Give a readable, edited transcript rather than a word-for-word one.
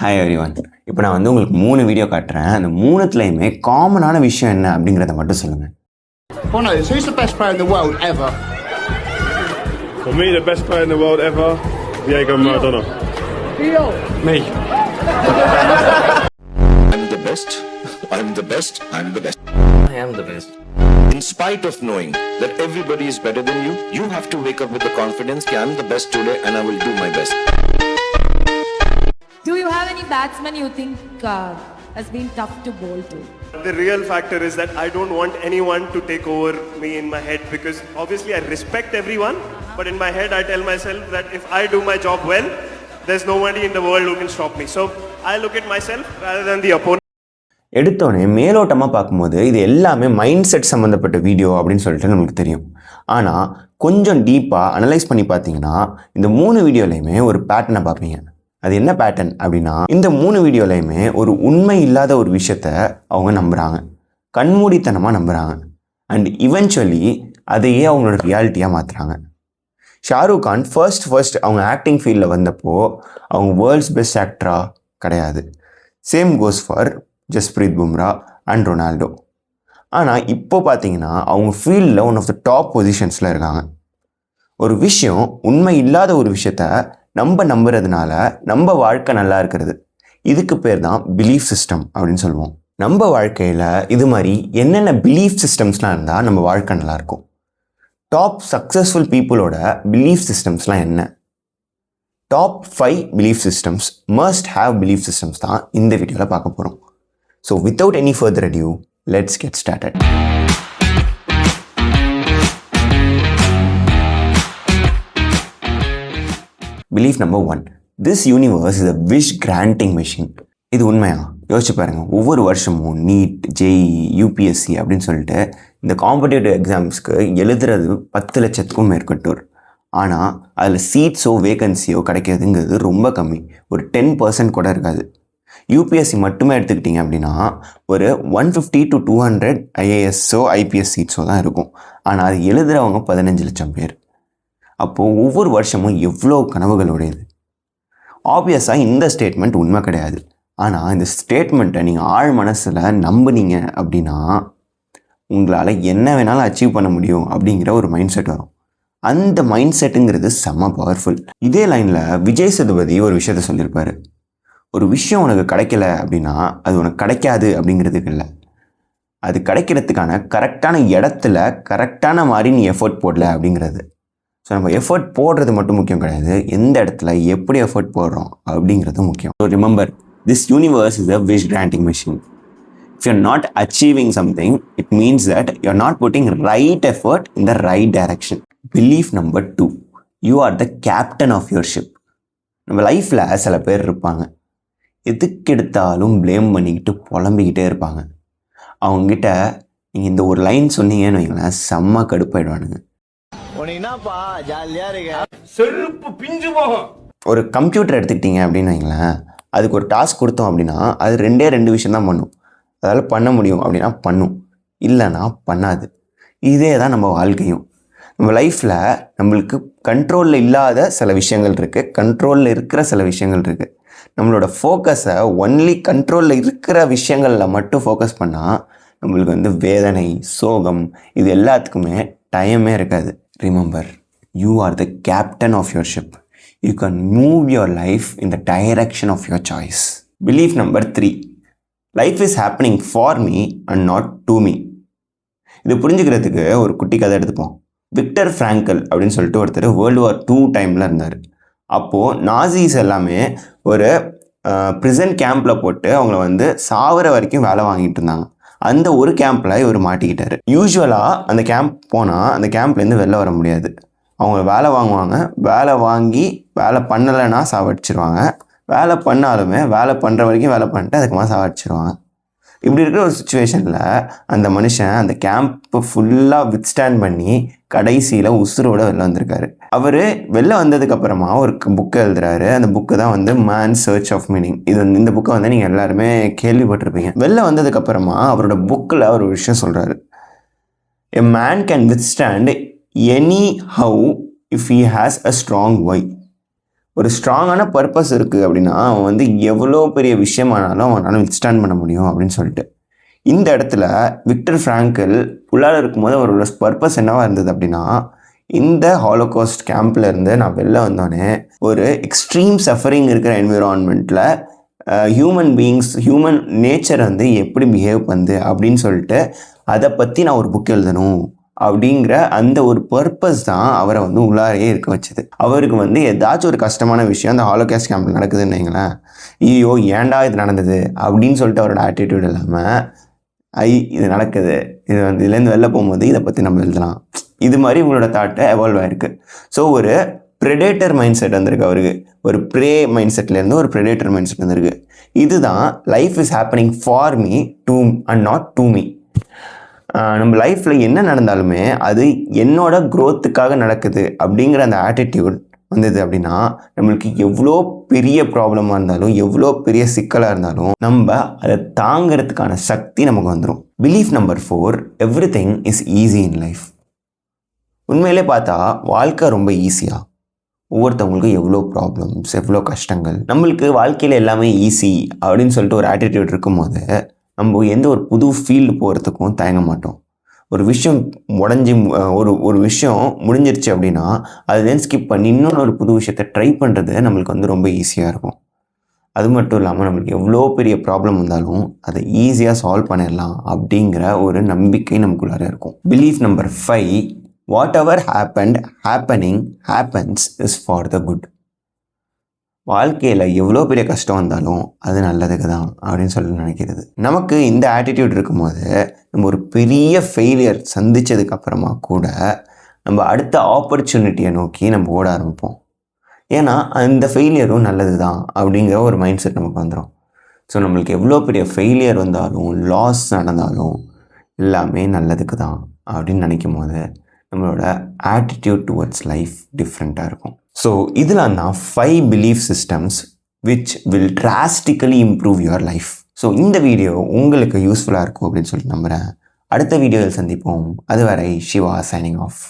Hi everyone. இப்போ நான் வந்து உங்களுக்கு 3 வீடியோ காட்டுறேன். அந்த 3த்துலையுமே காமனான விஷயம் என்ன அப்படிங்கிறத மட்டும் சொல்லுங்கள். Bonos, who's the best player in the world ever? For me, the best player in the world ever, Diego Maradona. Me. I'm the best. I'm the best. I'm the best. I am the best. In spite of knowing that everybody is better than you, you have to wake up with the confidence that I'm the best today and I will do my best. Do you have any batsman you think has been tough to bowl to? The real factor is that I don't want anyone to take over me in my head, because obviously I respect everyone, but in my head I tell myself that if I do my job well, there's nobody in the world who can stop me. So I look at myself rather than the opponent. எடுத்தோடனே மேலோட்டமாக பார்க்கும்போது இது எல்லாமே mind set சம்மந்தப்பட்ட video அப்படின்னு சொல்லிட்டு நம்மளுக்கு தெரியும். ஆனால் கொஞ்சம் டீப்பாக அனலைஸ் பண்ணி பார்த்தீங்கன்னா இந்த 3 வீடியோலையுமே ஒரு பேட்டர்னை பார்ப்பீங்க. அது என்ன பேட்டர்ன் அப்படின்னா, இந்த 3 வீடியோலையுமே ஒரு உண்மை இல்லாத ஒரு விஷயத்த அவங்க நம்புகிறாங்க, கண்மூடித்தனமாக நம்புகிறாங்க. அண்ட் இவென்ச்சுவலி அதையே அவங்களோட ரியாலிட்டியாக மாற்றுறாங்க. ஷாருக் கான் ஃபர்ஸ்ட் அவங்க ஆக்டிங் ஃபீல்டில் வந்தப்போ அவங்க வேர்ல்ட்ஸ் பெஸ்ட் ஆக்டராக கிடையாது. Same goes for Jasprit Bumrah and Ronaldo. ஆனால் இப்போ பார்த்தீங்கன்னா அவங்க ஃபீல்டில் ஒன் ஆஃப் த டாப் பொசிஷன்ஸில் இருக்காங்க. ஒரு விஷயம் உண்மை இல்லாத ஒரு விஷயத்த நம்புறதுனால நம்ம வாழ்க்கை நல்லா இருக்கிறது. இதுக்கு பேர் தான் பிலீஃப் சிஸ்டம் அப்படின்னு சொல்லுவோம். நம்ம வாழ்க்கையில் இது மாதிரி என்னென்ன பிலீஃப் சிஸ்டம்ஸ்லாம் இருந்தால் நம்ம வாழ்க்கை நல்லாயிருக்கும். டாப் சக்ஸஸ்ஃபுல் பீப்புளோட பிலீஃப் சிஸ்டம்ஸ்லாம் என்ன? Top 5 belief systems, must have belief systems தான் இந்த வீடியோவில் பார்க்க போகிறோம். So without any further adieu, let's get started. Belief number 1, this universe is a wish granting machine. இது உண்மையா? யோசிச்சு பாருங்கள். ஒவ்வொரு வருஷமும் நீட், ஜேஇ, யூபிஎஸ்சி அப்படின்னு சொல்லிட்டு இந்த காம்படிட்டிவ் எக்ஸாம்ஸ்க்கு எழுதுறது 10 லட்சத்துக்கும் மேற்பட்டோர். ஆனால் அதில் சீட்ஸோ வேகன்சியோ கிடைக்கிறதுங்கிறது ரொம்ப கம்மி, ஒரு 10% கூட இருக்காது. யூபிஎஸ்சி மட்டுமே எடுத்துக்கிட்டிங்க அப்படின்னா ஒரு 150 to 200 ஐஏஎஸ்ஸோ ஐபிஎஸ் சீட்ஸோ தான் இருக்கும். ஆனால் அது எழுதுகிறவங்க 15 லட்சம் பேர். அப்போது ஒவ்வொரு வருஷமும் எவ்வளோ கனவுகளுடையது. ஆப்வியஸாக இந்த ஸ்டேட்மெண்ட் உண்மை கிடையாது. ஆனால் இந்த ஸ்டேட்மெண்ட்டை நீங்கள் ஆழ் மனசில் நம்புனீங்க அப்படின்னா உங்களால் என்ன வேணாலும் அச்சீவ் பண்ண முடியும் அப்படிங்கிற ஒரு மைண்ட் செட் வரும். அந்த மைண்ட் செட்டுங்கிறது செம்ம பவர்ஃபுல். இதே லைனில் விஜய் சேதுபதி ஒரு விஷயத்த சொல்லியிருப்பார். ஒரு விஷயம் உனக்கு கிடைக்கல அப்படின்னா அது உனக்கு கிடைக்காது அப்படிங்கிறதுக்கு இல்லை, அது கிடைக்கிறதுக்கான கரெக்டான இடத்துல கரெக்டான மாதிரி நீ எஃபர்ட் போடல அப்படிங்கிறது. ஸோ நம்ம எஃபர்ட் போடுறது மட்டும் முக்கியம் கிடையாது, எந்த இடத்துல எப்படி எஃபர்ட் போடுறோம் அப்படிங்கிறது முக்கியம். So remember, this universe is a wish granting machine. If you are not achieving something, it means that you are not putting right effort in the right direction. Belief number 2, you are the captain of your ship. நம்ம லைஃப்பில் சில பேர் இருப்பாங்க, எதுக்கு எடுத்தாலும் blame பண்ணிக்கிட்டு புலம்பிக்கிட்டே இருப்பாங்க. அவங்ககிட்ட நீங்கள் இந்த ஒரு லைன் சொன்னீங்கன்னு வைங்களேன், செம்ம கடுப்பாயிடுவானுங்க. ஒரு கம்ப்யூட்டர் எடுத்துக்கிட்டீங்க அப்படின்னு வைங்களேன், அதுக்கு ஒரு டாஸ்க் கொடுத்தோம் அப்படின்னா அது 2 விஷயம் தான் பண்ணும். அதால் பண்ண முடியும் அப்படின்னா பண்ணும், இல்லைன்னா பண்ணாது. இதே தான் நம்ம வாழ்க்கையும். நம்ம லைஃப்பில் நம்மளுக்கு கண்ட்ரோலில் இல்லாத சில விஷயங்கள் இருக்குது, கண்ட்ரோலில் இருக்கிற சில விஷயங்கள் இருக்குது. நம்மளோட ஃபோக்கஸை ஒன்லி கண்ட்ரோலில் இருக்கிற விஷயங்களில் மட்டும் ஃபோக்கஸ் பண்ணால் நம்மளுக்கு வந்து வேதனை, சோகம், இது எல்லாத்துக்குமே டைமே இருக்காது. Remember, you are the captain of your ship. You can move your life in the direction of your choice. Belief number 3, life is happening for me and not to me. இது புரிஞ்சுக்கிறதுக்கு ஒரு குட்டி கதை எடுத்துப்போம். விக்டர் ஃப்ராங்கல் அப்படின்னு சொல்லிட்டு ஒருத்தர் World War II டைமில் இருந்தார். அப்போது நாசிஸ் எல்லாமே ஒரு ப்ரிசன் கேம்பில் போட்டு அவங்கள வந்து சாவர வரைக்கும் வேலை வாங்கிட்டு இருந்தாங்க. அந்த ஒரு கேம்பில் இவர் மாட்டிக்கிட்டார். யூஸ்வலாக அந்த கேம்ப் போனால் அந்த கேம்ப்லேருந்து வெளில வர முடியாது. அவங்க வேலை வாங்குவாங்க, வேலை வாங்கி வேலை பண்ணலைன்னா சாவடிச்சிருவாங்க, வேலை பண்ணாலுமே வேலை பண்ணுற வரைக்கும் வேலை பண்ணிட்டு அதுக்கப்புறமா சாவடிச்சிருவாங்க. இப்படி இருக்கிற ஒரு சுச்சுவேஷனில் அந்த மனுஷன் அந்த கேம்பை ஃபுல்லாக வித்ஸ்டாண்ட் பண்ணி கடைசியில் உசுரோடு வெளில வந்திருக்காரு. அவர் வெளில வந்ததுக்கப்புறமா ஒரு புக்கை எழுதுறாரு. அந்த புக்கு தான் வந்து மேன் சர்ச் ஆஃப் மீனிங். இந்த புக்கை வந்து நீங்கள் எல்லாருமே கேள்விப்பட்டிருப்பீங்க. வெளில வந்ததுக்கப்புறமா அவரோட புக்கில் ஒரு விஷயம் சொல்கிறாரு. A man can withstand any how if he has a strong why. ஒரு ஸ்ட்ராங்கான பர்பஸ் இருக்குது அப்படின்னா அவன் வந்து எவ்வளோ பெரிய விஷயமானாலும் அவனால வித்ஸ்டாண்ட் பண்ண முடியும் அப்படின்னு சொல்லிட்டு. இந்த இடத்துல விக்டர் ஃப்ராங்கல் உள்ளார இருக்கும்போது அவரோட பர்பஸ் என்னவா இருந்தது அப்படின்னா, இந்த ஹாலோகாஸ்ட் கேம்பில் இருந்து நான் வெளில வந்தோடனே ஒரு எக்ஸ்ட்ரீம் சஃபரிங் இருக்கிற என்விரான்மெண்ட்டில் ஹியூமன் பீயிங்ஸ் ஹியூமன் நேச்சர் வந்து எப்படி பிஹேவ் பண்ணுது அப்படின்னு சொல்லிட்டு அதை பற்றி நான் ஒரு புக் எழுதணும் அப்படிங்கிற அந்த ஒரு பர்பஸ் தான் அவரை வந்து உள்ளாரையே இருக்க வச்சுது. அவருக்கு வந்து ஏதாச்சும் ஒரு கஷ்டமான விஷயம் அந்த ஹாலோகாஸ்ட் கேம்பில் நடக்குதுன்னு வைங்களேன், ஐயோ ஏன்டா இது நடந்தது அப்படின்னு சொல்லிட்டு அவரோட ஆட்டிடியூட் இல்லாமல் இது நடக்குது, இது வந்து இதுலேருந்து வெளில போகும்போது இதை பற்றி நம்ம எழுதலாம், இது மாதிரி உங்களோட தாட்டை எவால்வ் ஆகிருக்கு. ஸோ ஒரு ப்ரெடேட்டர் மைண்ட் செட் வந்திருக்கு அவருக்கு. ஒரு ப்ரே மைண்ட் செட்லேருந்து ஒரு ப்ரெடேட்டர் மைண்ட் செட் வந்திருக்கு. இதுதான் life is happening for me to and not to me. நம்ம லைஃப்பில் என்ன நடந்தாலுமே அது என்னோட க்ரோத்துக்காக நடக்குது அப்படிங்கிற அந்த ஆட்டிடியூட் வந்தது அப்படின்னா நம்மளுக்கு எவ்வளோ பெரிய ப்ராப்ளமாக இருந்தாலும் எவ்வளோ பெரிய சிக்கலாக இருந்தாலும் நம்ம அதை தாங்கிறதுக்கான சக்தி நமக்கு வந்துடும். Belief number 4, everything is easy in life. உண்மையிலே பார்த்தா வாழ்க்கை ரொம்ப ஈஸியாக, ஒவ்வொருத்தவங்களுக்கும் எவ்வளோ ப்ராப்ளம்ஸ் எவ்வளோ கஷ்டங்கள், நம்மளுக்கு வாழ்க்கையில் எல்லாமே ஈஸி அப்படின்னு சொல்லிட்டு ஒரு ஆட்டிடியூட் இருக்கும்போது நம்ம எந்த ஒரு புது ஃபீல்டு போகிறதுக்கும் தயங்க மாட்டோம். ஒரு விஷயம் உடஞ்சி ஒரு விஷயம் முடிஞ்சிருச்சு அப்படின்னா அதுலேருந்து ஸ்கிப் பண்ணி இன்னொன்று ஒரு புது விஷயத்தை ட்ரை பண்ணுறது நம்மளுக்கு வந்து ரொம்ப ஈஸியாக இருக்கும். அது மட்டும் இல்லாமல் நம்மளுக்கு எவ்வளோ பெரிய ப்ராப்ளம் வந்தாலும் அதை ஈஸியாக சால்வ் பண்ணிடலாம் அப்படிங்கிற ஒரு நம்பிக்கை நமக்குள்ளார இருக்கும். Belief number 5, what ever happens is for the good. வாழ்க்கையில் எவ்வளோ பெரிய கஷ்டம் வந்தாலும் அது நல்லதுக்கு தான் அப்படின்னு சொல்லி நினைக்கிறது. நமக்கு இந்த ஆட்டிடியூட் இருக்கும்போது நம்ம ஒரு பெரிய ஃபெயிலியர் சந்தித்ததுக்கப்புறமா கூட நம்ம அடுத்த ஆப்பர்ச்சுனிட்டியை நோக்கி நம்ம ஓட ஆரம்பிப்போம். ஏன்னா அந்த ஃபெயிலியரும் நல்லது தான் அப்படிங்கிற ஒரு மைண்ட் செட் நமக்கு வந்துடும். ஸோ நம்மளுக்கு எவ்வளோ பெரிய ஃபெயிலியர் வந்தாலும் லாஸ் நடந்தாலும் எல்லாமே நல்லதுக்கு தான் அப்படின்னு நினைக்கும் போது நம்மளோட ஆட்டிடியூட் டுவர்ட்ஸ் லைஃப் டிஃப்ரெண்ட்டாக இருக்கும். ஸோ இதெல்லாம் தான் 5 belief systems which will drastically improve your life. So இந்த வீடியோ உங்களுக்கு யூஸ்ஃபுல்லாக இருக்கும் அப்படின்னு சொல்லிட்டு நம்புகிறேன். அடுத்த வீடியோவில் சந்திப்போம். அதுவரை சிவா சைனிங் ஆஃப்.